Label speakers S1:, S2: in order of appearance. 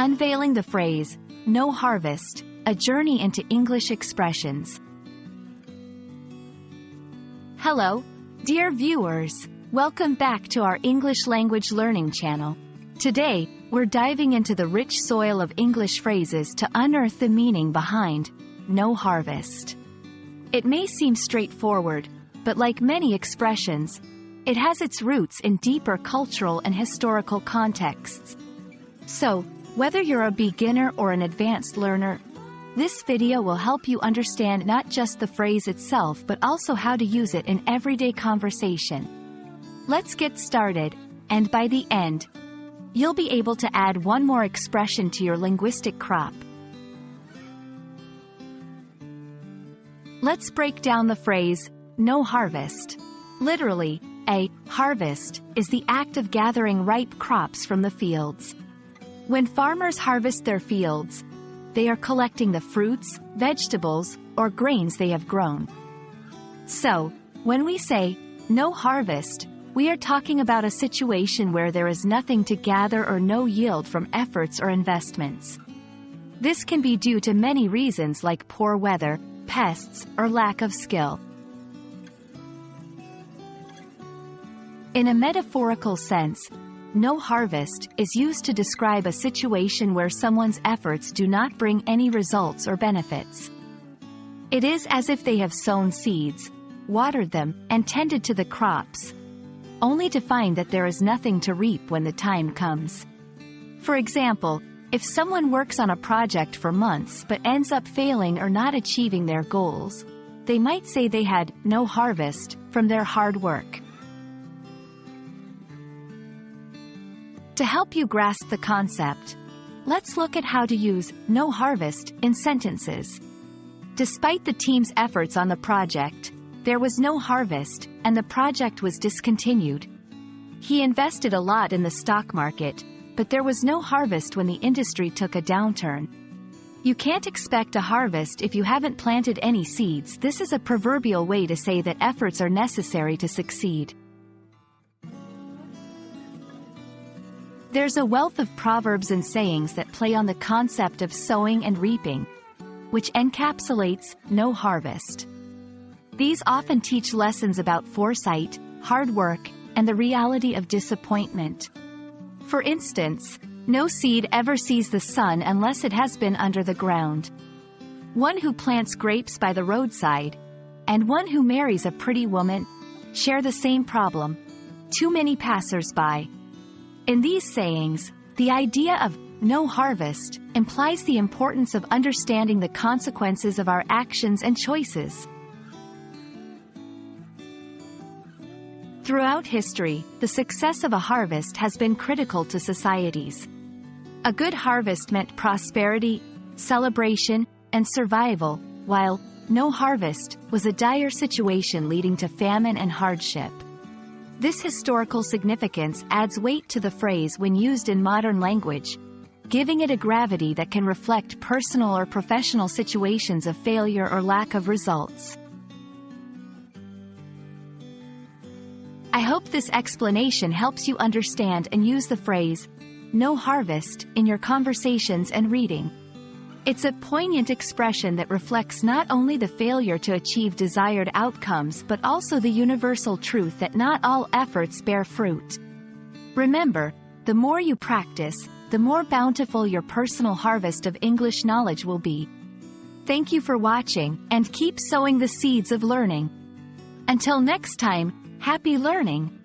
S1: Unveiling the phrase, no harvest, a journey into English expressions. Hello, dear viewers. Welcome back to our English language learning channel. Today, we're diving into the rich soil of English phrases to unearth the meaning behind no harvest. It may seem straightforward, but like many expressions, it has its roots in deeper cultural and historical contexts. So, whether you're a beginner or an advanced learner, this video will help you understand not just the phrase itself but also how to use it in everyday conversation. Let's get started, and by the end, you'll be able to add one more expression to your linguistic crop. Let's break down the phrase, no harvest. Literally, a harvest is the act of gathering ripe crops from the fields. When farmers harvest their fields, they are collecting the fruits, vegetables, or grains they have grown. So, when we say, no harvest, we are talking about a situation where there is nothing to gather or no yield from efforts or investments. This can be due to many reasons like poor weather, pests, or lack of skill. In a metaphorical sense, no harvest is used to describe a situation where someone's efforts do not bring any results or benefits. It is as if they have sown seeds, watered them, and tended to the crops, only to find that there is nothing to reap when the time comes. For example, if someone works on a project for months but ends up failing or not achieving their goals, they might say they had no harvest from their hard work. To help you grasp the concept, let's look at how to use no harvest in sentences. Despite the team's efforts on the project, there was no harvest, and the project was discontinued. He invested a lot in the stock market, but there was no harvest when the industry took a downturn. You can't expect a harvest if you haven't planted any seeds. This is a proverbial way to say that efforts are necessary to succeed. There's a wealth of proverbs and sayings that play on the concept of sowing and reaping, which encapsulates no harvest. These often teach lessons about foresight, hard work, and the reality of disappointment. For instance, no seed ever sees the sun unless it has been under the ground. One who plants grapes by the roadside, and one who marries a pretty woman, share the same problem: too many passers-by. In these sayings, the idea of no harvest implies the importance of understanding the consequences of our actions and choices. Throughout history, the success of a harvest has been critical to societies. A good harvest meant prosperity, celebration, and survival, while no harvest was a dire situation leading to famine and hardship. This historical significance adds weight to the phrase when used in modern language, giving it a gravity that can reflect personal or professional situations of failure or lack of results. I hope this explanation helps you understand and use the phrase, no harvest, in your conversations and reading. It's a poignant expression that reflects not only the failure to achieve desired outcomes but also the universal truth that not all efforts bear fruit. Remember, the more you practice, the more bountiful your personal harvest of English knowledge will be. Thank you for watching, and keep sowing the seeds of learning. Until next time, happy learning!